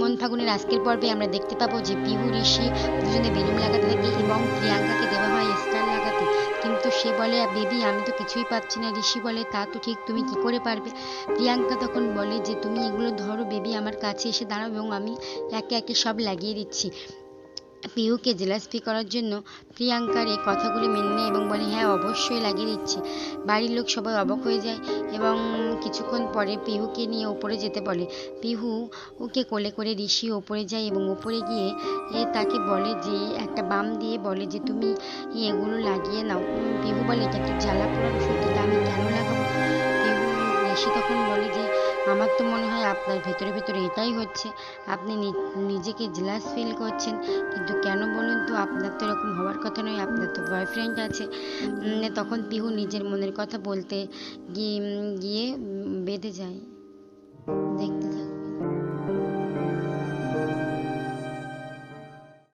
মন ফাগুনের আজকের পর্বে আমরা দেখতে পাবো যে পিহু ঋষি দুজনে বেলুন লাগাতে থাকে এবং প্রিয়াঙ্কাকে দেওয়া হয় স্টার লাগাতে, কিন্তু সে বলে বেবি আমি তো কিছুই পাচ্ছি না। ঋষি বলে তা তো ঠিক, তুমি কি করে পারবে? প্রিয়াঙ্কা তখন বলে যে তুমি এগুলো ধরো বেবি, আমার কাছে এসে দাঁড়াও এবং আমি একে একে সব লাগিয়ে দিচ্ছি। পিহুকে জেলাসি করার জন্য প্রিয়াঙ্কার এই কথাগুলি মেনে নেয় এবং বলে হ্যাঁ অবশ্যই লাগিয়ে দিচ্ছি। বাড়ির লোক সবাই অবাক হয়ে যায় এবং কিছুক্ষণ পরে পিহুকে নিয়ে ওপরে যেতে বলে। পিহু ওকে কোলে করে ঋষি ওপরে যায় এবং ওপরে গিয়ে তাকে বলে যে একটা বাম দিয়ে বলে যে তুমি এগুলো লাগিয়ে নাও। পিহু বলে এটা তো জ্বালা পোড়ার ওষুধ, এটা আমি কেন লাগাবো? পিহু ঋষি তখন বলে যে আমার তো মনে হয় আপনার ভেতরে ভেতরে এটাই হচ্ছে, আপনি নিজেকে জেলাস ফিল করছেন, কিন্তু কেন বলুন তো? আপনার তো এরকম হওয়ার কথা নয়, আপনার তো বয়ফ্রেন্ড আছে। তখন পিহু নিজের মনের কথা বলতে গিয়ে বেঁধে যায়। দেখতে